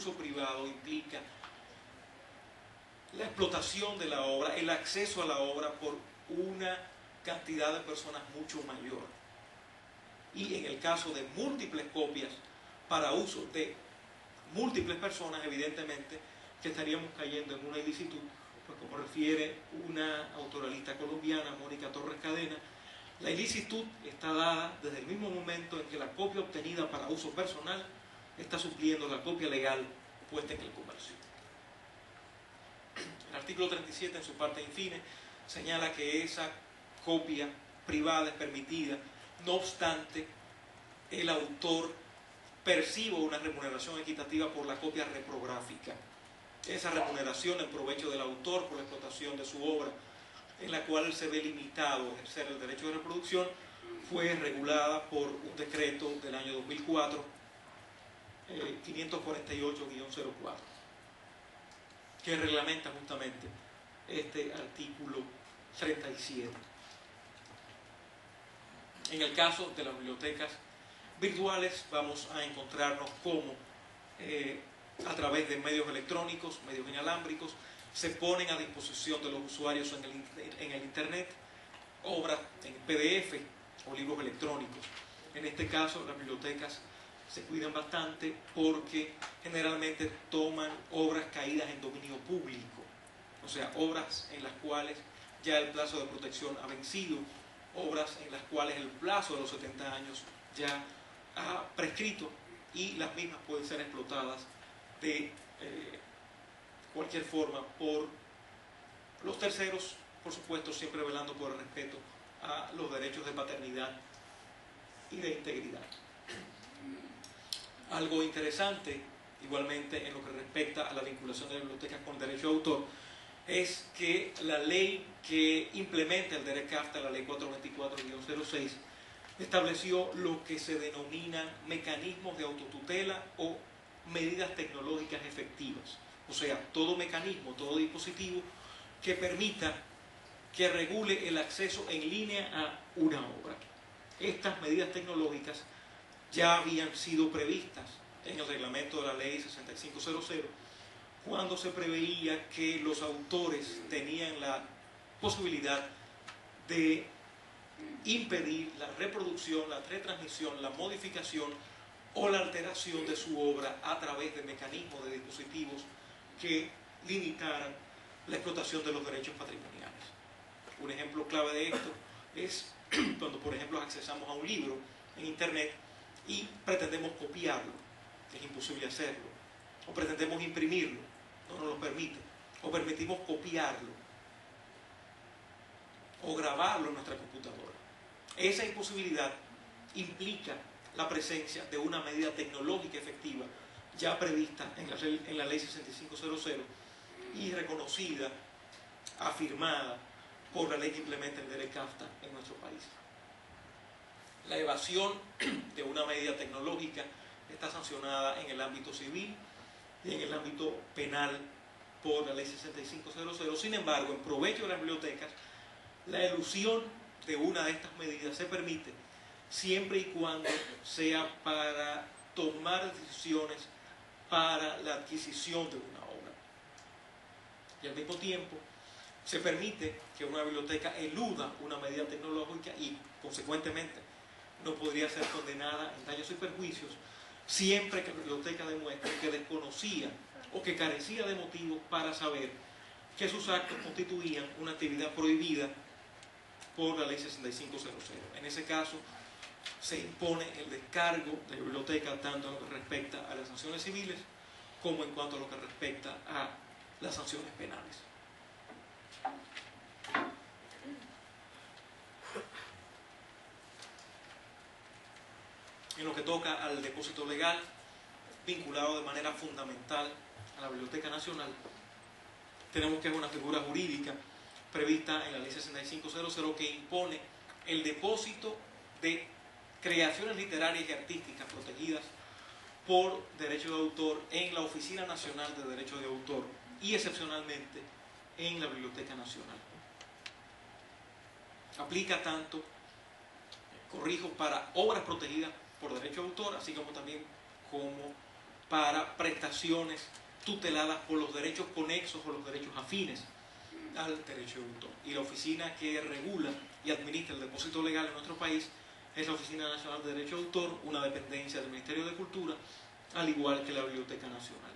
uso privado implica la explotación de la obra, el acceso a la obra por una cantidad de personas mucho mayor. Y en el caso de múltiples copias para uso de múltiples personas, evidentemente que estaríamos cayendo en una ilicitud, pues como refiere una autoralista colombiana, Mónica Torres Cadena, la ilicitud está dada desde el mismo momento en que la copia obtenida para uso personal está supliendo la copia legal puesta en el comercio. El artículo 37, en su parte infine, señala que esa copia privada es permitida, no obstante el autor perciba una remuneración equitativa por la copia reprográfica. Esa remuneración en provecho del autor por la explotación de su obra, en la cual él se ve limitado a ejercer el derecho de reproducción, fue regulada por un decreto del año 2004, 548-04, que reglamenta justamente este artículo 37. En el caso de las bibliotecas virtuales vamos a encontrarnos cómo a través de medios electrónicos, medios inalámbricos, se ponen a disposición de los usuarios en el Internet obras en PDF o libros electrónicos. En este caso las bibliotecas se cuidan bastante porque generalmente toman obras caídas en dominio público, o sea, obras en las cuales ya el plazo de protección ha vencido, obras en las cuales el plazo de los 70 años ya ha prescrito y las mismas pueden ser explotadas de cualquier forma por los terceros, por supuesto siempre velando por el respeto a los derechos de paternidad y de integridad. Algo interesante, igualmente en lo que respecta a la vinculación de las bibliotecas con el derecho de autor, es que la ley que implementa el DERECAFTA, la ley 424-06, estableció lo que se denominan mecanismos de autotutela o medidas tecnológicas efectivas. O sea, todo mecanismo, todo dispositivo que permita que regule el acceso en línea a una obra. Estas medidas tecnológicas ya habían sido previstas en el reglamento de la ley 6500, cuando se preveía que los autores tenían la posibilidad de impedir la reproducción, la retransmisión, la modificación o la alteración de su obra a través de mecanismos, de dispositivos que limitaran la explotación de los derechos patrimoniales. Un ejemplo clave de esto es cuando, por ejemplo, accesamos a un libro en Internet y pretendemos copiarlo, es imposible hacerlo, o pretendemos imprimirlo, no nos lo permite, o permitimos copiarlo, o grabarlo en nuestra computadora. Esa imposibilidad implica la presencia de una medida tecnológica efectiva ya prevista en la ley 6500 y reconocida, afirmada por la ley que implementa el DERECAFTA en nuestro país. La evasión de una medida tecnológica está sancionada en el ámbito civil y en el ámbito penal por la ley 6500. Sin embargo, en provecho de las bibliotecas, la elusión de una de estas medidas se permite siempre y cuando sea para tomar decisiones para la adquisición de una obra. Y al mismo tiempo se permite que una biblioteca eluda una medida tecnológica y consecuentemente no podría ser condenada en daños y perjuicios siempre que la biblioteca demuestre que desconocía o que carecía de motivos para saber que sus actos constituían una actividad prohibida por la ley 6500. En ese caso se impone el descargo de la biblioteca tanto en lo que respecta a las sanciones civiles como en cuanto a lo que respecta a las sanciones penales. En lo que toca al depósito legal, vinculado de manera fundamental a la Biblioteca Nacional, tenemos que es una figura jurídica prevista en la ley 6500 que impone el depósito de creaciones literarias y artísticas protegidas por derecho de autor en la Oficina Nacional de Derecho de Autor y excepcionalmente en la Biblioteca Nacional. Aplica tanto, corrijo, para obras protegidas por derecho de autor, así como también como para prestaciones tuteladas por los derechos conexos o los derechos afines al derecho de autor. Y la oficina que regula y administra el depósito legal en nuestro país es la Oficina Nacional de Derecho de Autor, una dependencia del Ministerio de Cultura, al igual que la Biblioteca Nacional.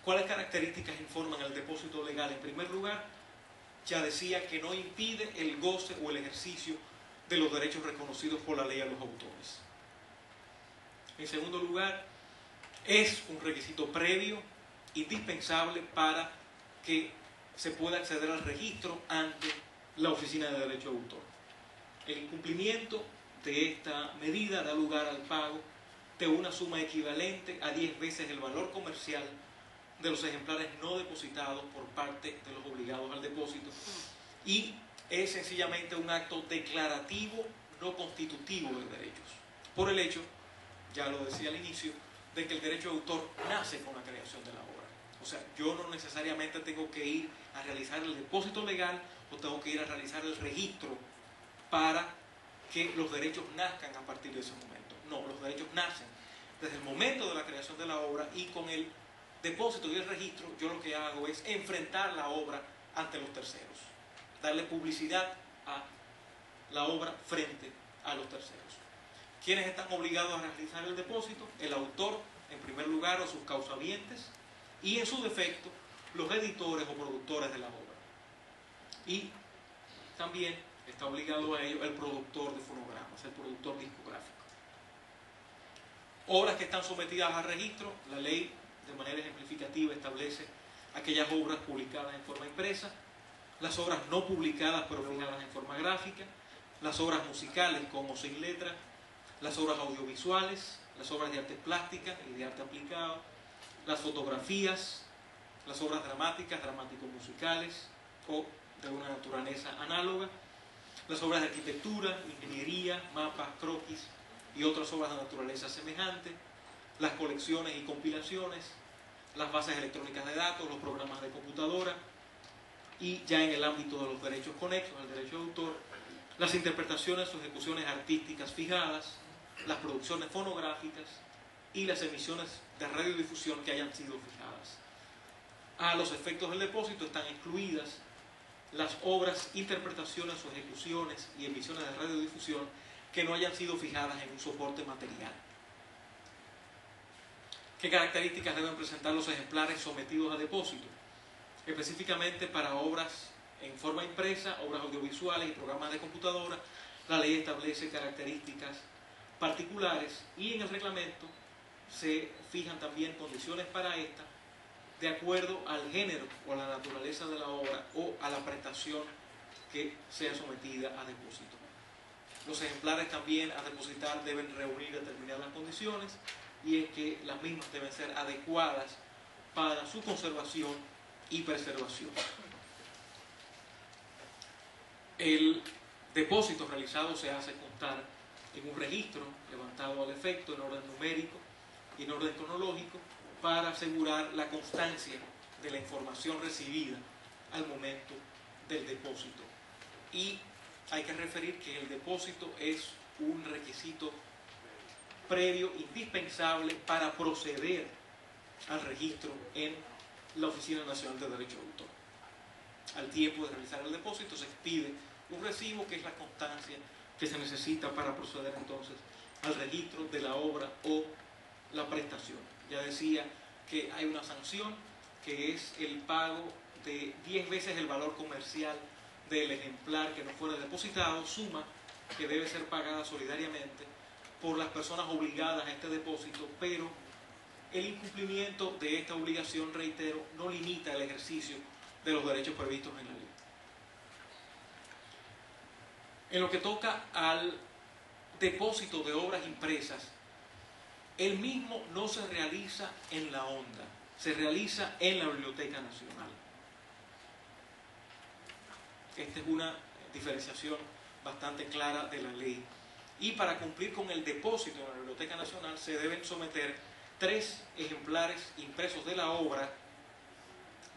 ¿Cuáles características informan el depósito legal? En primer lugar, ya decía que no impide el goce o el ejercicio de los derechos reconocidos por la ley a los autores. En segundo lugar, es un requisito previo, indispensable para que se pueda acceder al registro ante la Oficina de Derecho de Autor. El incumplimiento de esta medida da lugar al pago de una suma equivalente a 10 veces el valor comercial de los ejemplares no depositados por parte de los obligados al depósito, y es sencillamente un acto declarativo no constitutivo de derechos, por el hecho, ya lo decía al inicio, de que el derecho de autor nace con la creación de la obra. O sea, yo no necesariamente tengo que ir a realizar el depósito legal o tengo que ir a realizar el registro para que los derechos nazcan a partir de ese momento. No, los derechos nacen desde el momento de la creación de la obra, y con el depósito y el registro yo lo que hago es enfrentar la obra ante los terceros, darle publicidad a la obra frente a los terceros. ¿Quiénes están obligados a realizar el depósito? El autor, en primer lugar, o sus causavientes, y en su defecto, los editores o productores de la obra. Y también está obligado a ello el productor de fonogramas, el productor discográfico. Obras que están sometidas a registro, la ley de manera ejemplificativa establece aquellas obras publicadas en forma impresa, las obras no publicadas pero fijadas en forma gráfica, las obras musicales con o sin letra, las obras audiovisuales, las obras de arte plástica y de arte aplicado, las fotografías, las obras dramáticas, dramático-musicales o de una naturaleza análoga, las obras de arquitectura, ingeniería, mapas, croquis y otras obras de naturaleza semejante, las colecciones y compilaciones, las bases electrónicas de datos, los programas de computadora, y ya en el ámbito de los derechos conexos al derecho de autor, las interpretaciones o ejecuciones artísticas fijadas, las producciones fonográficas y las emisiones de radiodifusión que hayan sido fijadas. A los efectos del depósito están excluidas las obras, interpretaciones o ejecuciones y emisiones de radiodifusión que no hayan sido fijadas en un soporte material. ¿Qué características deben presentar los ejemplares sometidos a depósito? Específicamente para obras en forma impresa, obras audiovisuales y programas de computadora, la ley establece características particulares y en el reglamento se fijan también condiciones para esta de acuerdo al género o a la naturaleza de la obra o a la prestación que sea sometida a depósito. Los ejemplares también a depositar deben reunir determinadas condiciones, y es que las mismas deben ser adecuadas para su conservación y preservación. El depósito realizado se hace constar en un registro levantado al efecto en orden numérico y en orden cronológico para asegurar la constancia de la información recibida al momento del depósito. Y hay que referir que el depósito es un requisito previo indispensable para proceder al registro en la Oficina Nacional de Derecho de Autor. Al tiempo de realizar el depósito se expide un recibo, que es la constancia que se necesita para proceder entonces al registro de la obra o la prestación. Ya decía que hay una sanción, que es el pago de 10 veces el valor comercial del ejemplar que no fuera depositado, suma que debe ser pagada solidariamente por las personas obligadas a este depósito, pero el incumplimiento de esta obligación, reitero, no limita el ejercicio de los derechos previstos en la ley. En lo que toca al depósito de obras impresas, el mismo no se realiza en la onda, se realiza en la Biblioteca Nacional. Esta es una diferenciación bastante clara de la ley. Y para cumplir con el depósito en la Biblioteca Nacional se deben someter 3 ejemplares impresos de la obra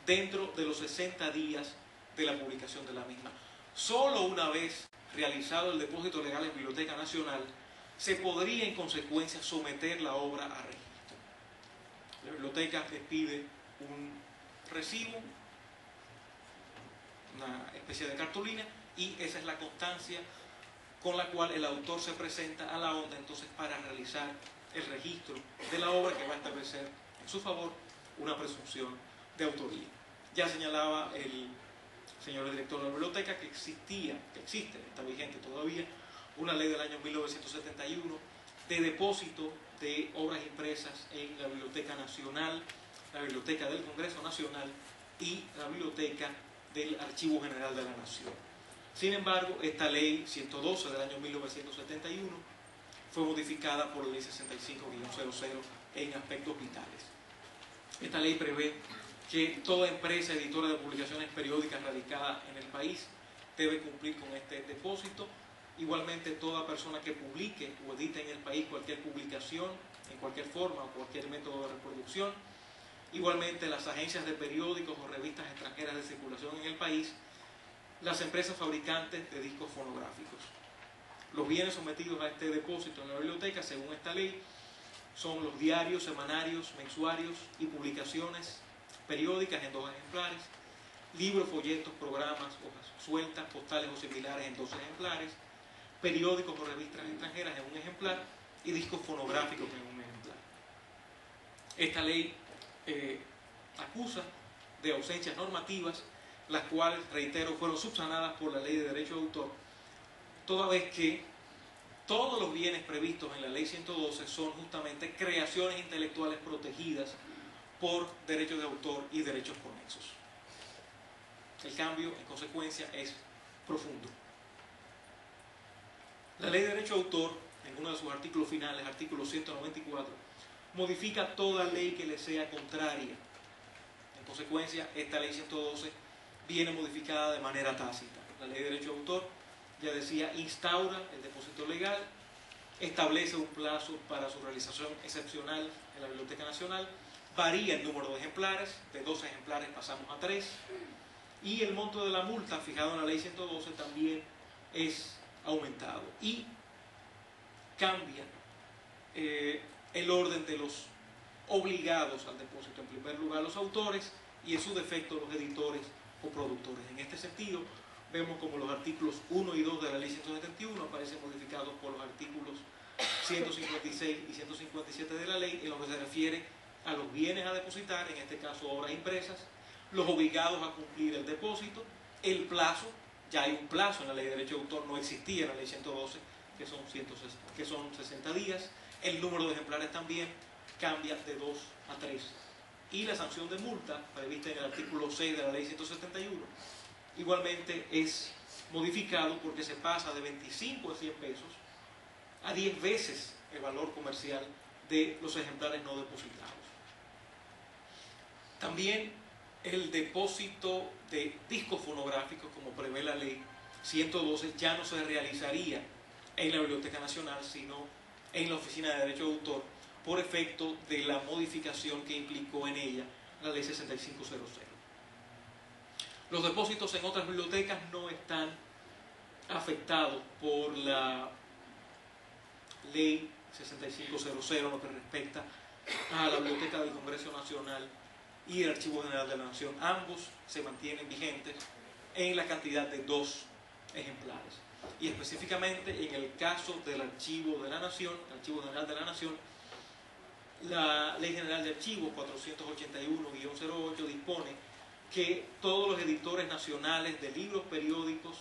dentro de los 60 días de la publicación de la misma. Solo una vez realizado el depósito legal en Biblioteca Nacional se podría en consecuencia someter la obra a registro. La biblioteca les pide un recibo, una especie de cartulina, y esa es la constancia con la cual el autor se presenta a la ONDA entonces para realizar el registro de la obra, que va a establecer en su favor una presunción de autoría. Ya señalaba el señor director de la biblioteca que existe, está vigente todavía, una ley del año 1971 de depósito de obras impresas en la Biblioteca Nacional, la Biblioteca del Congreso Nacional y la Biblioteca del Archivo General de la Nación. Sin embargo, esta ley 112 del año 1971 fue modificada por la ley 65-00 en aspectos vitales. Esta ley prevé que toda empresa editora de publicaciones periódicas radicada en el país debe cumplir con este depósito. Igualmente, toda persona que publique o edite en el país cualquier publicación, en cualquier forma o cualquier método de reproducción. Igualmente, las agencias de periódicos o revistas extranjeras de circulación en el país, las empresas fabricantes de discos fonográficos. Los bienes sometidos a este depósito en la biblioteca, según esta ley, son los diarios, semanarios, mensuarios y publicaciones periódicas en 2 ejemplares, libros, folletos, programas, hojas sueltas, postales o similares en 2 ejemplares, periódicos o revistas extranjeras en 1 ejemplar y discos fonográficos en 1 ejemplar. Esta ley acusa de ausencias normativas, las cuales, reitero, fueron subsanadas por la Ley de Derecho de Autor, toda vez que todos los bienes previstos en la Ley 112 son justamente creaciones intelectuales protegidas por derechos de autor y derechos conexos. El cambio, en consecuencia, es profundo. La Ley de Derecho de Autor, en uno de sus artículos finales, artículo 194, modifica toda ley que le sea contraria. En consecuencia, esta Ley 112 viene modificada de manera tácita. La Ley de Derecho de Autor, ya decía, instaura el depósito legal, establece un plazo para su realización excepcional en la Biblioteca Nacional, varía el número de ejemplares, de 2 ejemplares pasamos a 3, y el monto de la multa fijado en la Ley 112 también es aumentado, y cambia el orden de los obligados al depósito. En primer lugar, los autores, y en su defecto los editores o productores. En este sentido, vemos como los artículos 1 y 2 de la Ley 171 aparecen modificados por los artículos 156 y 157 de la ley, en lo que se refiere a los bienes a depositar, en este caso obras impresas, los obligados a cumplir el depósito, el plazo, ya hay un plazo en la Ley de Derecho de Autor, no existía en la Ley 112, que son 60 días, el número de ejemplares también cambia de 2 a 3, y la sanción de multa, prevista en el artículo 6 de la Ley 171, igualmente es modificado porque se pasa de 25 a 100 pesos a 10 veces el valor comercial de los ejemplares no depositados. También el depósito de discos fonográficos, como prevé la Ley 112, ya no se realizaría en la Biblioteca Nacional, sino en la Oficina de Derecho de Autor, por efecto de la modificación que implicó en ella la Ley 6500. Los depósitos en otras bibliotecas no están afectados por la Ley 6500 en lo que respecta a la Biblioteca del Congreso Nacional y el Archivo General de la Nación. Ambos se mantienen vigentes en la cantidad de 2 ejemplares. Y específicamente en el caso del Archivo de la Nación, el Archivo General de la Nación, la Ley General de Archivos 481-08 dispone que todos los editores nacionales de libros, periódicos,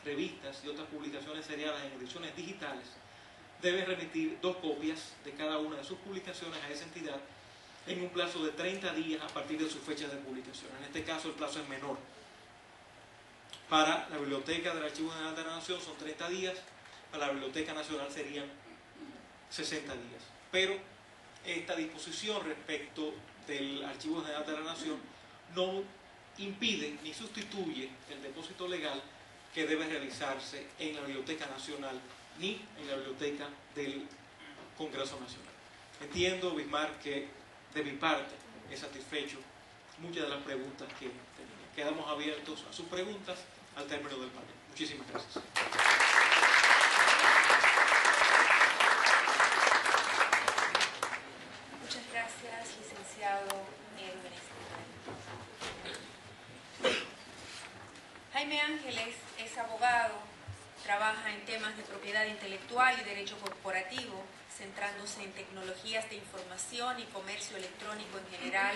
revistas y otras publicaciones seriadas en ediciones digitales deben remitir 2 copias de cada una de sus publicaciones a esa entidad en un plazo de 30 días a partir de su fecha de publicación. En este caso el plazo es menor. Para la Biblioteca del Archivo General de la Nación son 30 días, para la Biblioteca Nacional serían 60 días. Pero esta disposición respecto del Archivo General de la Nación no impide ni sustituye el depósito legal que debe realizarse en la Biblioteca Nacional ni en la Biblioteca del Congreso Nacional. Entiendo, Bismar, que de mi parte he satisfecho muchas de las preguntas que tenía. Quedamos abiertos a sus preguntas al término del panel. Muchísimas gracias. Muchas gracias, licenciado. Jaime Ángeles es abogado, trabaja en temas de propiedad intelectual y derecho corporativo, centrándose en tecnologías de información y comercio electrónico en general,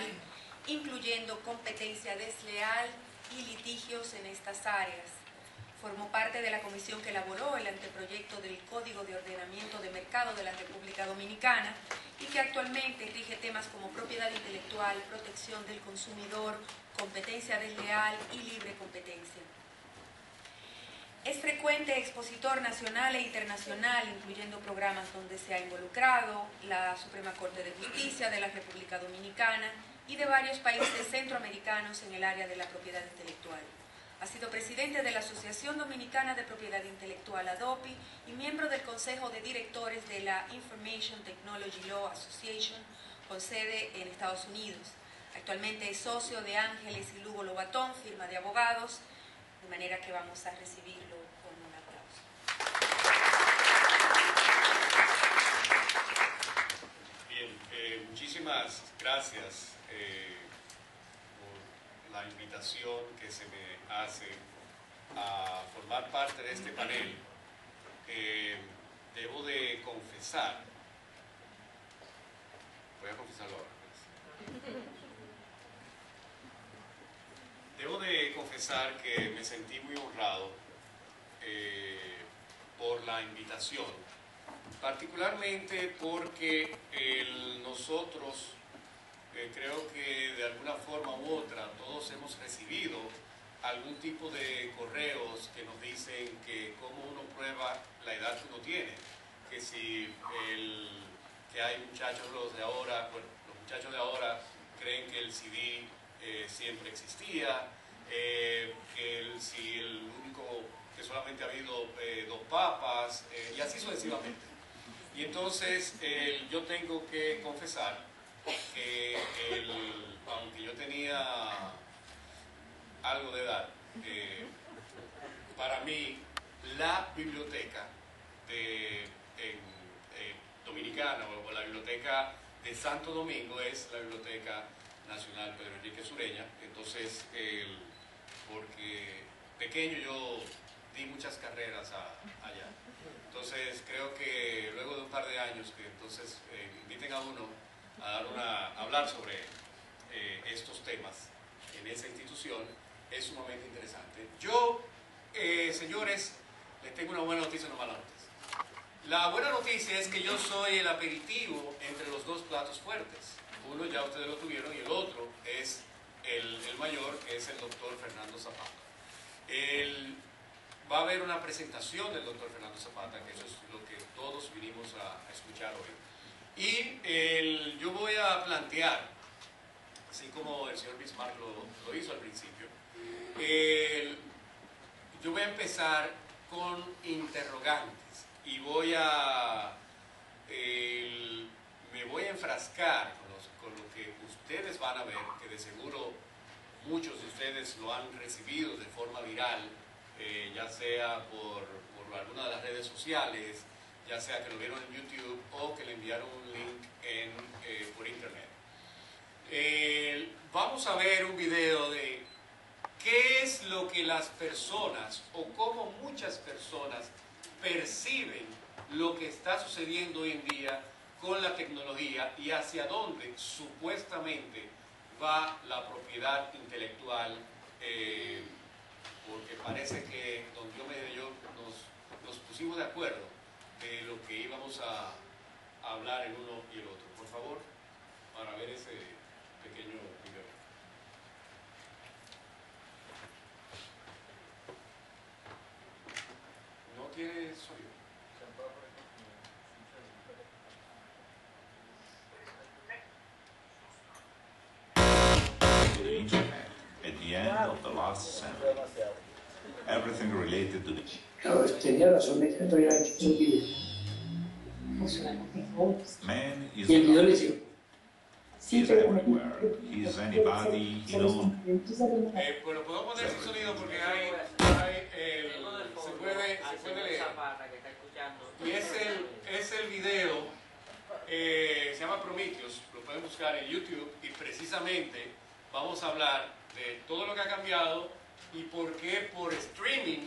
incluyendo competencia desleal y litigios en estas áreas. Formó parte de la comisión que elaboró el anteproyecto del Código de Ordenamiento de Mercado de la República Dominicana y que actualmente rige temas como propiedad intelectual, protección del consumidor, competencia desleal y libre competencia. Es frecuente expositor nacional e internacional, incluyendo programas donde se ha involucrado la Suprema Corte de Justicia de la República Dominicana y de varios países centroamericanos en el área de la propiedad intelectual. Ha sido presidente de la Asociación Dominicana de Propiedad Intelectual ADOPI y miembro del Consejo de Directores de la Information Technology Law Association, con sede en Estados Unidos. Actualmente es socio de Ángeles y Lugo Lobatón, firma de abogados, de manera que vamos a recibirlo con un aplauso. Bien, muchísimas gracias por la invitación que se me hace a formar parte de este panel. Debo de confesar, voy a confesarlo ahora. Debo de confesar que me sentí muy honrado por la invitación, particularmente porque nosotros, creo que de alguna forma u otra, todos hemos recibido algún tipo de correos que nos dicen que cómo uno prueba la edad que uno tiene, que si que hay muchachos de ahora, bueno, los muchachos de ahora creen que el CD siempre existía, si el único, que solamente ha habido dos papas, y así sucesivamente. Y entonces yo tengo que confesar que aunque yo tenía algo de edad, para mí la biblioteca dominicana o la biblioteca de Santo Domingo es la Biblioteca Nacional Pedro Enrique Sureña. Entonces, porque pequeño yo di muchas carreras allá. Entonces creo que luego de un par de años que entonces inviten a uno a hablar sobre estos temas en esa institución es sumamente interesante. Yo, señores, les tengo una buena noticia y una mala noticia. La buena noticia es que yo soy el aperitivo entre los dos platos fuertes. Uno ya ustedes lo tuvieron y el otro es el mayor, que es el doctor Fernando Zapata. Va a haber una presentación del doctor Fernando Zapata, que eso es lo que todos vinimos a escuchar hoy. Y yo voy a plantear, así como el señor Bismarck lo hizo al principio, yo voy a empezar con interrogantes y me voy a enfrascar con lo que ustedes van a ver, que de seguro muchos de ustedes lo han recibido de forma viral, ya sea por alguna de las redes sociales, ya sea que lo vieron en YouTube o que le enviaron un link por internet. Vamos a ver un video de qué es lo que las personas o cómo muchas personas perciben lo que está sucediendo hoy en día con la tecnología y hacia dónde supuestamente va la propiedad intelectual, porque parece que don Diomedes y yo nos pusimos de acuerdo de lo que íbamos a hablar el uno y el otro. Por favor, para ver ese pequeño video. No tiene sonido. The internet at the end of the last century. Everything related to the Claro, tenía razón, esto ya es un video. man is Y el video le God. digo, He is everywhere. He is anybody, he knows. Bueno, puedo poner sin sonido porque se puede leer. Y es el video, se llama Prometheus, lo pueden buscar en YouTube y precisamente vamos a hablar de todo lo que ha cambiado y por qué por streaming